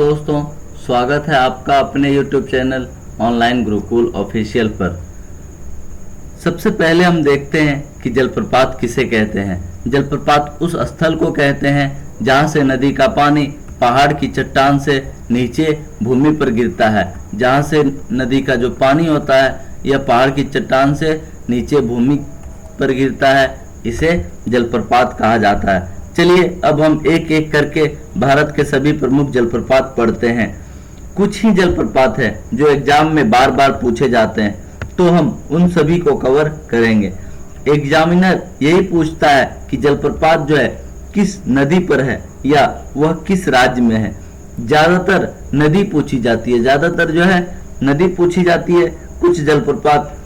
दोस्तों, स्वागत है आपका अपने YouTube channel online Gurukul official पर। सबसे पहले हम देखते हैं कि जलप्रपात किसे कहते हैं। जलप्रपात उस स्थल को कहते हैं जहां से नदी का पानी पहाड़ की चट्टान से नीचे भूमि पर गिरता है। जहां से नदी का जो पानी होता है यह पहाड़ की चट्टान से नीचे भूमि पर गिरता है, इसे जलप्रपात कहा जाता है। चलिए अब हम एक एक करके भारत के सभी प्रमुख जलप्रपात पढ़ते हैं। कुछ ही जलप्रपात है जो एग्जाम में बार बार पूछे जाते हैं, तो हम उन सभी को कवर करेंगे। एग्जामिनर यही पूछता है कि जलप्रपात जो है किस नदी पर है या वह किस राज्य में है। ज्यादातर नदी पूछी जाती है, ज्यादातर जो है नदी पूछी जाती है। कुछ जलप्रपात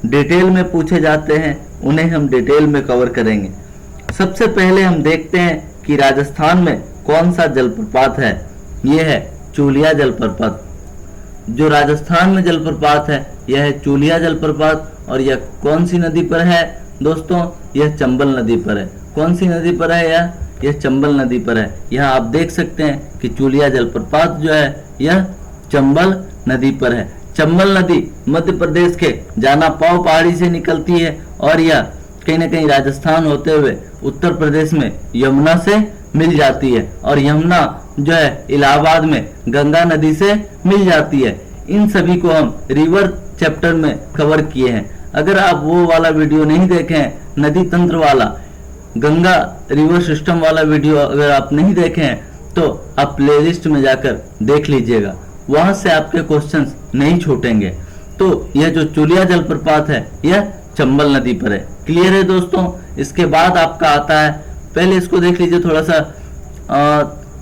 डिटेल में पूछे जाते हैं, उन्हें हम डिटेल में कवर करेंगे। सबसे पहले हम देखते हैं कि राजस्थान में कौन सा जलप्रपात है। यह है चूलिया जलप्रपात। जो राजस्थान में जलप्रपात है यह है चूलिया जलप्रपात। और यह कौन सी नदी पर है दोस्तों? यह चंबल नदी पर है। कौन सी नदी पर है यह चंबल नदी पर है। यहाँ आप देख सकते हैं कि चूलिया जलप्रपात जो है यह चंबल नदी पर है। चंबल नदी मध्य प्रदेश के जानापाव पहाड़ी से निकलती है और यह कहीं ना कहीं राजस्थान होते हुए उत्तर प्रदेश में यमुना से मिल जाती है। और यमुना जो है इलाहाबाद में गंगा नदी से मिल जाती है। इन सभी को हम रिवर चैप्टर में कवर किए हैं। अगर आप वो वाला वीडियो नहीं देखे हैं, नदी तंत्र वाला, गंगा रिवर सिस्टम वाला वीडियो अगर आप नहीं देखे हैं तो आप प्लेलिस्ट में जाकर देख लीजिएगा, वहां से आपके क्वेश्चंस नहीं छूटेंगे। तो यह जो चूलिया जलप्रपात है यह चंबल नदी पर है। क्लियर है दोस्तों? इसके बाद आपका आता है, पहले इसको देख लीजिए थोड़ा सा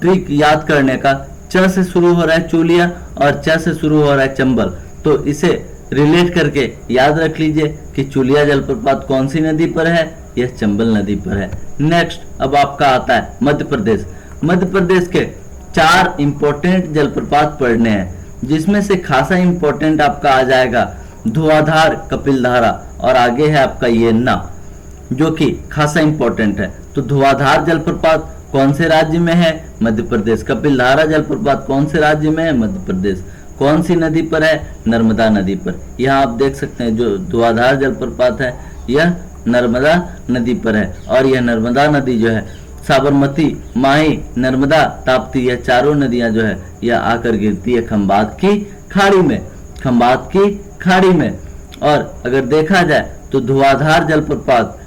ट्रिक याद करने का। च से शुरू हो रहा है चूलिया और च से शुरू हो रहा है चंबल, तो इसे रिलेट करके याद रख लीजिए कि चूलिया जलप्रपात कौन सी नदी पर है, यह चंबल नदी पर है। नेक्स्ट अब आपका आता है मध्य प्रदेश। मध्य प्रदेश के 4 इंपॉर्टेंट जलप्रपात पढ़ने हैं, जिसमें से खासा इंपॉर्टेंट आपका आ जाएगा धुआंधार, कपिलधारा और आगे है आपका येन्ना, जो कि खासा इंपॉर्टेंट है। तो धुआंधार जलप्रपात कौन से राज्य में है? मध्य प्रदेश। कपिलधारा जलप्रपात कौन से राज्य में है? मध्य प्रदेश। कौन सी नदी पर है? नर्मदा नदी पर। यहाँ आप देख सकते हैं जो धुआंधार जलप्रपात है यह नर्मदा नदी पर है। और यह नर्मदा नदी जो है साबरमती, माही, नर्मदा, ताप्ती, यह चारों नदियां जो है यह आकर गिरती है खंबात की खाड़ी में। खंबात की खाड़ी में। और अगर देखा जाए तो धुआंधार जलप्रपात,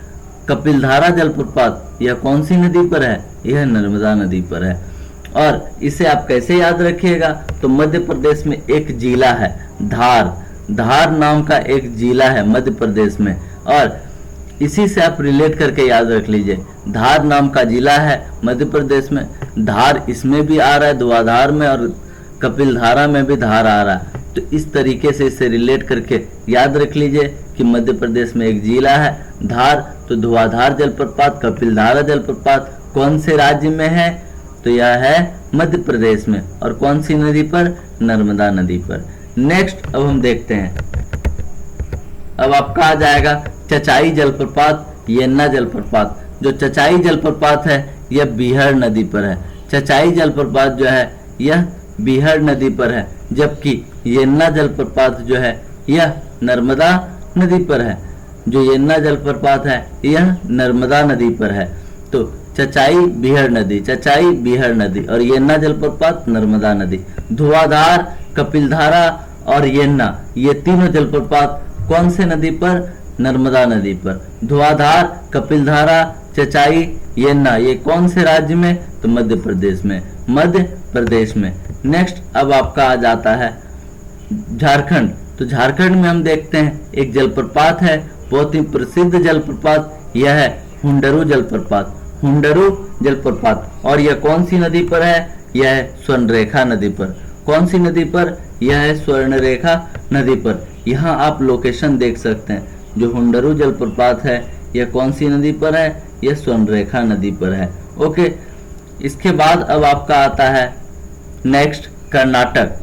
कपिलधारा जलप्रपात यह कौन सी नदी पर है? यह नर्मदा नदी पर है। और इसे आप कैसे याद रखिएगा? तो मध्य प्रदेश में एक जिला है धार, धार नाम का एक जिला है मध्य प्रदेश में, और इसी से आप रिलेट करके याद रख लीजिए। धार नाम का जिला है मध्य प्रदेश में। धार इसमें भी आ रहा है धुआंधार में, और कपिलधारा में भी धार आ रहा है। तो इस तरीके से इसे रिलेट करके याद रख लीजिए कि मध्य प्रदेश में एक जिला है धार। तो धुआंधार जलप्रपात, कपिलधारा जलप्रपात कौन से राज्य में है? तो यह है मध्य प्रदेश में। और कौन सी नदी पर? नर्मदा नदी पर। नेक्स्ट अब हम देखते हैं, अब आपका आ जाएगा चचाई जलप्रपात, येन्ना जलप्रपात। जो चचाई जलप्रपात है यह बीहड़ नदी पर है। चचाई जलप्रपात जो है यह बीहड़ नदी पर है, जबकि येन्ना जलप्रपात जो है यह नर्मदा नदी पर है। जो येन्ना जलप्रपात है यह नर्मदा नदी पर है। तो चचाई बीहड़ नदी, चचाई बीहड़ नदी, और येन्ना जलप्रपात नर्मदा नदी। धुआंधार, कपिलधारा और येन्ना ये तीनों जलप्रपात कौन से नदी पर? नर्मदा नदी पर। धुआंधार, कपिलधारा, चचाई, येन्ना ये कौन से राज्य में? तो मध्य प्रदेश में। मध्य प्रदेश में। नेक्स्ट अब आपका आ जाता है झारखंड। तो झारखंड में हम देखते हैं एक जलप्रपात है, बहुत ही प्रसिद्ध जलप्रपात, यह है हुंडरू जलप्रपात। हुंडरू जलप्रपात। और यह कौन सी नदी पर है? यह है स्वर्णरेखा नदी पर। कौन सी नदी पर? यह है स्वर्णरेखा नदी पर। यहाँ आप लोकेशन देख सकते हैं। जो हुंडरू जलप्रपात है यह कौन सी नदी पर है? यह स्वर्णरेखा नदी पर है। ओके, इसके बाद अब आपका आता है नेक्स्ट कर्नाटक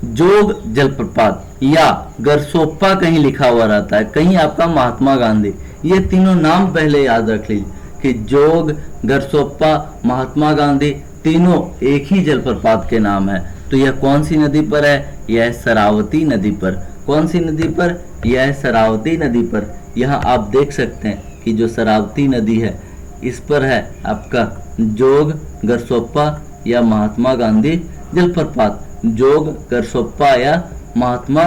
जोग जलप्रपात, या गरसोप्पा कहीं लिखा हुआ रहता है, कहीं आपका महात्मा गांधी। ये तीनों नाम पहले याद रख लीजिए कि जोग, गरसोप्पा, महात्मा गांधी तीनों एक ही जलप्रपात के नाम है। तो यह कौन सी नदी पर है? यह शरावती नदी पर। कौन सी नदी पर? यह शरावती नदी पर। यहाँ आप देख सकते हैं कि जो शरावती नदी है इस पर है आपका जोग गरसोप्पा या महात्मा गांधी जलप्रपात। जोग गरसोप्पा या महात्मा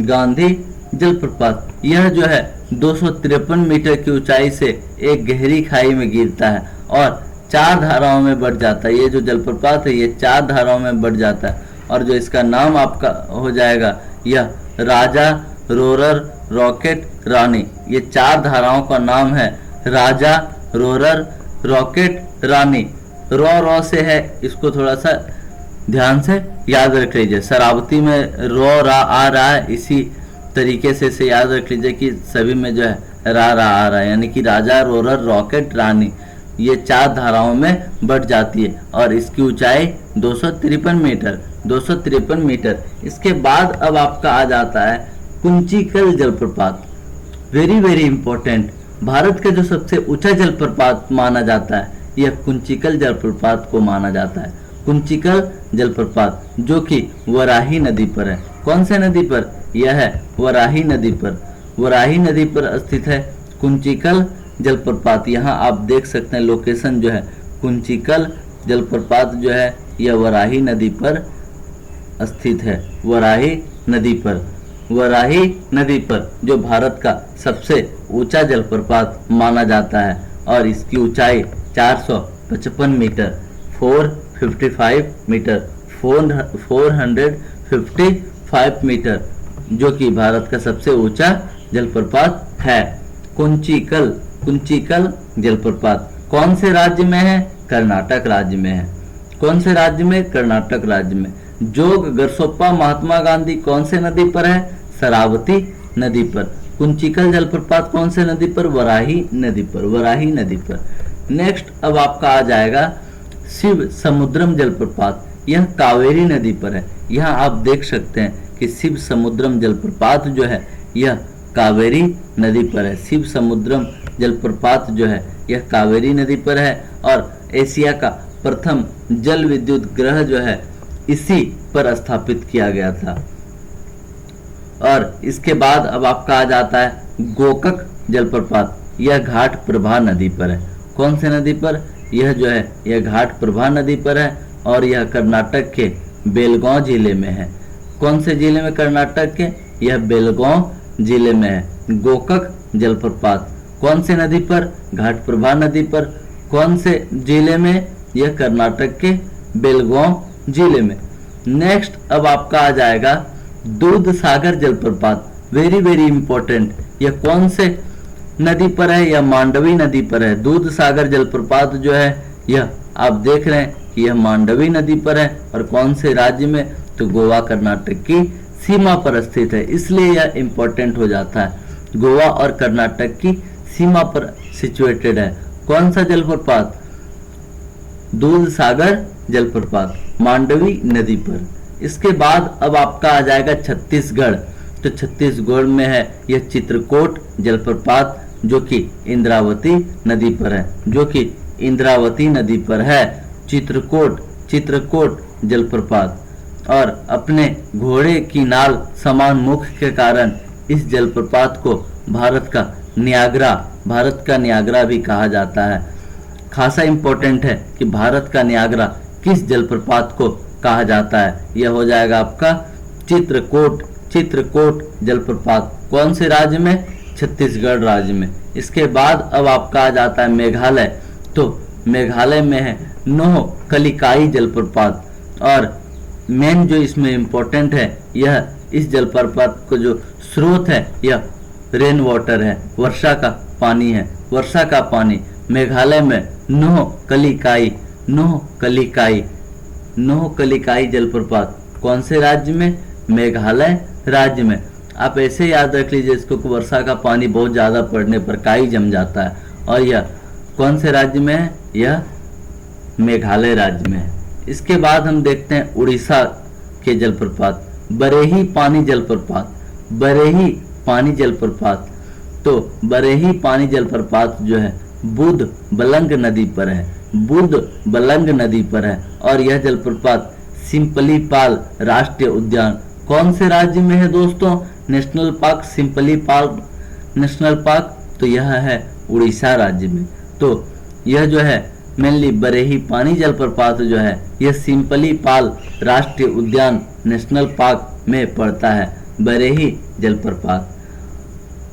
गांधी जलप्रपात यह जो है 253 मीटर की ऊंचाई से एक गहरी खाई में गिरता है और 4 धाराओं में बढ़ जाता है। ये जो जलप्रपात है ये 4 धाराओं में बढ़ जाता है और जो इसका नाम आपका हो जाएगा यह राजा, रोरर, रॉकेट, रानी। ये 4 धाराओं का नाम है राजा, रोरर, रॉकेट, रानी। रॉ से है, इसको थोड़ा सा ध्यान से याद रख लीजिए। शरावती में रॉ रा आ रहा है, इसी तरीके से इसे याद रख लीजिए कि सभी में जो है रा रा आ रहा है, यानी कि राजा, रोरर, रॉकेट, रानी ये 4 धाराओं में बढ़ जाती है और इसकी ऊंचाई 253 मीटर। 253 मीटर। इसके बाद अब आपका आ जाता है कुंचिकल जलप्रपात। Very very important. भारत का जो सबसे ऊंचा जलप्रपात माना जाता है यह कुंचिकल जलप्रपात को माना जाता है। कुंचिकल जलप्रपात जो कि वराही नदी पर है। कौन से नदी पर? यह है वराही नदी पर। वराही नदी पर स्थित है कुंचिकल जलप्रपात। यहाँ आप देख सकते हैं लोकेशन जो है कुंचिकल जलप्रपात जो है यह वराही नदी पर स्थित है। वराही नदी पर। वराही नदी पर जो भारत का सबसे ऊंचा जलप्रपात माना जाता है और इसकी ऊंचाई 455 मीटर 455 मीटर 455 मीटर जो कि भारत का सबसे ऊंचा जलप्रपात है। कुंचिकल जलप्रपात कौन से राज्य में है? कर्नाटक राज्य में है। कौन से राज्य में? कर्नाटक राज्य में। जोग गरसोप्पा महात्मा गांधी कौन से नदी पर है? शरावती नदी पर। कुंचिकल जलप्रपात कौन से नदी पर? वराही नदी पर। वराही नदी पर। नेक्स्ट अब आपका आ जाएगा शिव समुद्रम जलप्रपात। यह कावेरी नदी पर है। यहाँ आप देख सकते हैं कि शिव समुद्रम जलप्रपात जो है यह कावेरी नदी पर है। शिव समुद्रम जलप्रपात जो है यह कावेरी नदी पर है और एशिया का प्रथम जल विद्युत ग्रह जो है इसी पर स्थापित किया गया था। और इसके बाद अब आपका आ जाता है गोकक जलप्रपात। यह घाट प्रभा नदी पर है। कौन से नदी पर? यह जो है यह घाट प्रभा नदी पर है और यह कर्नाटक के बेलगांव जिले में है। कौन से जिले में? कर्नाटक के यह बेलगांव जिले में है। गोकक जलप्रपात कौन से नदी पर? घाट प्रभा नदी पर। कौन से जिले में? यह कर्नाटक के बेलगांव जिले में। नेक्स्ट अब आपका आ जाएगा दूध सागर जलप्रपात। Very very important. यह कौन से नदी पर है? यह मांडवी नदी पर है। दूध सागर जलप्रपात जो है यह आप देख रहे हैं कि यह मांडवी नदी पर है और कौन से राज्य में? तो गोवा कर्नाटक की सीमा पर स्थित है, इसलिए यह इंपॉर्टेंट हो जाता है। गोवा और कर्नाटक की सीमा पर सिचुएटेड है। कौन सा जलप्रपात? दूध सागर जलप्रपात मांडवी नदी पर। इसके बाद अब आपका आ जाएगा छत्तीसगढ़। तो छत्तीसगढ़ में है यह चित्रकोट जलप्रपात जो कि इंद्रावती नदी पर है। जो कि इंद्रावती नदी पर है चित्रकोट जलप्रपात। और अपने घोड़े की नाल समान मुख के कारण इस जलप्रपात को भारत का नियाग्रा भी कहा जाता है। खासा इंपॉर्टेंट है कि भारत का नियाग्रा किस जलप्रपात को कहा जाता है। यह हो जाएगा आपका चित्रकोट जलप्रपात। कौन से राज्य में? छत्तीसगढ़ राज्य में। इसके बाद अब आपका आ जाता है मेघालय। तो मेघालय में है नोहकलिकाई जलप्रपात और मेन जो इसमें इंपॉर्टेंट है यह इस जलप्रपात को जो स्रोत है यह रेन वाटर है, वर्षा का पानी है। वर्षा का पानी मेघालय में नोहकलिकाई जलप्रपात कौन से राज्य में? मेघालय राज्य में। आप ऐसे याद रख लीजिए इसको कि वर्षा का पानी बहुत ज्यादा पड़ने पर काई जम जाता है और यह कौन से राज्य में है? यह मेघालय राज्य में है। इसके बाद हम देखते हैं उड़ीसा के जलप्रपात बरेही पानी जलप्रपात। तो बरेही पानी जलप्रपात जो है बुध बलंग नदी पर है और यह जलप्रपात सिम्पली पाल राष्ट्रीय उद्यान कौन से राज्य में है दोस्तों? नेशनल पार्क सिम्पली पाल नेशनल पार्क, तो यह है उड़ीसा राज्य में। तो यह जो है मेनली बरेही पानी जलप्रपात जो है यह सिम्पली पाल राष्ट्रीय उद्यान नेशनल पार्क में पड़ता है, बरेही जलप्रपात।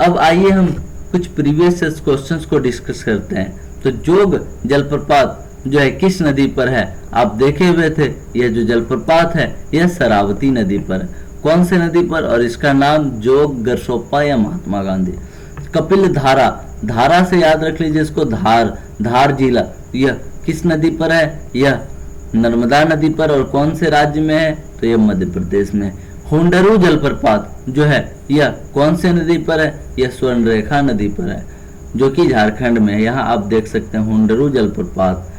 अब आइए हम कुछ प्रीवियस क्वेश्चंस को डिस्कस करते हैं। तो जोग जलप्रपात जो है किस नदी पर है? आप देखे हुए थे यह जो जलप्रपात है यह शरावती नदी पर है। कौन से नदी पर? और इसका नाम जोग, गरसोप्पा या महात्मा गांधी। कपिल धारा, धारा से याद रख लीजिए इसको, धार जिला, यह किस नदी पर है? यह नर्मदा नदी पर। और कौन से राज्य में है? तो यह मध्य प्रदेश में। हुंडरू जलप्रपात जो है यह कौन से नदी पर है? यह स्वर्णरेखा नदी पर है जो कि झारखंड में है। यहाँ आप देख सकते हैं हुंडरू जलप्रपात,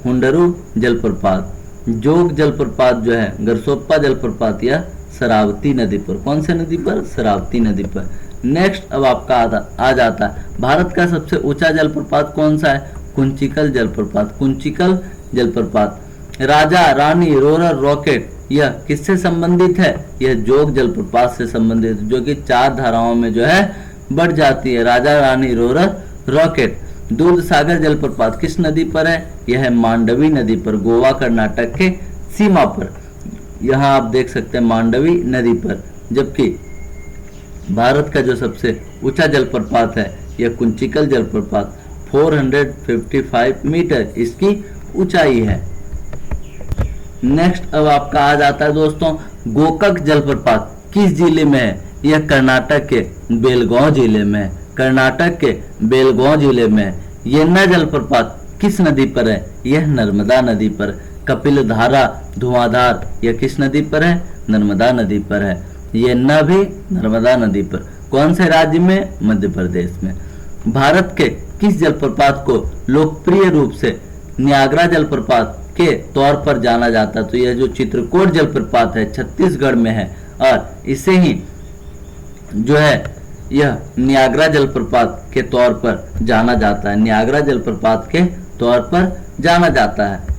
हुंडरू जलप्रपात। जोग जलप्रपात जो है गरसोप्पा जलप्रपात या शरावती नदी पर। कौन से नदी पर? शरावती नदी पर। नेक्स्ट अब आपका आ जाता है भारत का सबसे ऊंचा जलप्रपात कौन सा है? कुंचिकल जलप्रपात, कुंचिकल जलप्रपात। राजा रानी रोरर रॉकेट यह किससे संबंधित है? यह जोग जलप्रपात से संबंधित, जो कि 4 धाराओं में जो है बढ़ जाती है। Raja Rani Rohrer rocket. दूध सागर जलप्रपात किस नदी पर है? यह है मांडवी नदी पर, गोवा कर्नाटक के सीमा पर। यहाँ आप देख सकते हैं मांडवी नदी पर। जबकि भारत का जो सबसे ऊंचा जलप्रपात है यह कुंचिकल जलप्रपात, 455 मीटर इसकी ऊंचाई है। नेक्स्ट अब आपका आ जाता है दोस्तों गोकक जलप्रपात किस जिले में है? यह कर्नाटक के बेलगांव जिले में है, कर्नाटक के बेलगांव जिले में है। येन्ना जलप्रपात किस नदी पर है? यह नर्मदा नदी पर। कपिल धारा, धुआंधार यह किस नदी पर है? नर्मदा नदी पर है। येन्ना भी नर्मदा नदी पर। कौन से राज्य में? मध्य प्रदेश में। भारत के किस जलप्रपात को लोकप्रिय रूप से नियाग्रा जलप्रपात के तौर पर जाना जाता है? तो यह जो चित्रकूट जलप्रपात है छत्तीसगढ़ में है और इसे ही जो है यह नियाग्रा जलप्रपात के तौर पर जाना जाता है, नियाग्रा जलप्रपात के तौर पर जाना जाता है।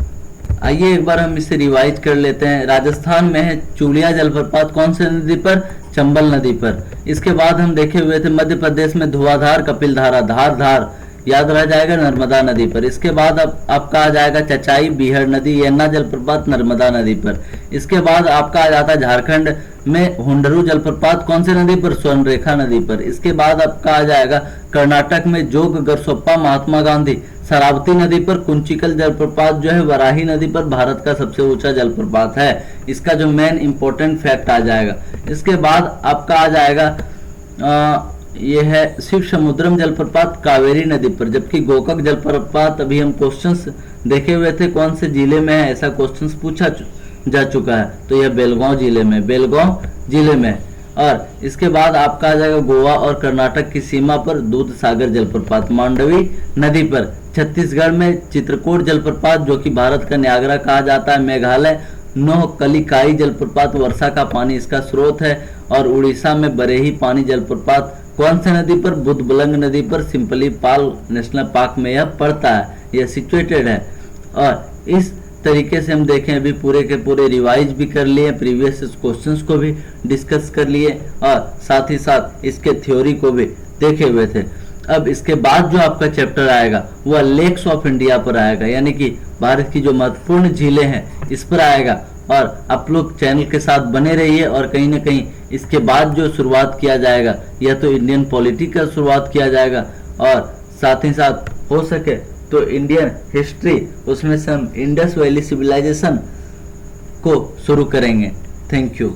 आइए एक बार हम इसे रिवाइज कर लेते हैं। राजस्थान में है चूलिया जलप्रपात, कौन से नदी पर? चंबल नदी पर। इसके बाद हम देखे हुए थे मध्य प्रदेश में धुआंधार, कपिल धारा, धार याद रह जाएगा नर्मदा नदी पर। इसके बाद अब आपका आ जाएगा चचाई, बीहड़ नदी, येन्ना जलप्रपात नर्मदा नदी पर। इसके बाद आपका आ जाता है झारखंड में हुंडरू जलप्रपात, कौन से नदी पर? स्वर्णरेखा नदी पर। इसके बाद आपका आ जाएगा कर्नाटक में जोग, गरसोप्पा, महात्मा गांधी, शरावती नदी पर। कुंचिकल जलप्रपात जो है वराही नदी पर भारत का सबसे ऊंचा जलप्रपात है। इसका जो मेन इंपॉर्टेंट फैक्ट आ जाएगा। इसके बाद आपका आ जाएगा यह है शिव समुद्रम जलप्रपात कावेरी नदी पर। जबकि गोकक जलप्रपात अभी हम क्वेश्चंस देखे हुए थे कौन से जिले में है, ऐसा क्वेश्चंस पूछा जा चुका है। तो यह बेलगांव जिले में, बेलगांव जिले में। और इसके बाद आपका आ जाएगा गोवा और कर्नाटक की सीमा पर दूध सागर जलप्रपात मांडवी नदी पर। छत्तीसगढ़ में चित्रकूट जलप्रपात जो कि भारत का नियाग्रा कहा जाता है। मेघालय नोहकलिकाई जलप्रपात, वर्षा का पानी इसका स्रोत है। और उड़ीसा में बरेही पानी जलप्रपात कौन से नदी पर? बुधबलंग नदी पर, सिम्पली पाल नेशनल पार्क में यह पड़ता है, यह सिचुएटेड है। और इस तरीके से हम देखें अभी पूरे के पूरे रिवाइज भी कर लिए, प्रीवियस क्वेश्चंस को भी डिस्कस कर लिए और साथ ही साथ इसके थ्योरी को भी देखे हुए थे। अब इसके बाद जो आपका चैप्टर आएगा वह लेक्स ऑफ इंडिया पर आएगा, यानी कि भारत की जो महत्वपूर्ण झीलें हैं इस पर आएगा। और आप लोग चैनल के साथ बने रहिए। और कहीं ना कहीं इसके बाद जो शुरुआत किया जाएगा या तो इंडियन पॉलिटी का शुरुआत किया जाएगा और साथ ही साथ हो सके तो इंडियन हिस्ट्री, उसमें से हम इंडस वैली सिविलाइजेशन को शुरू करेंगे। Thank you.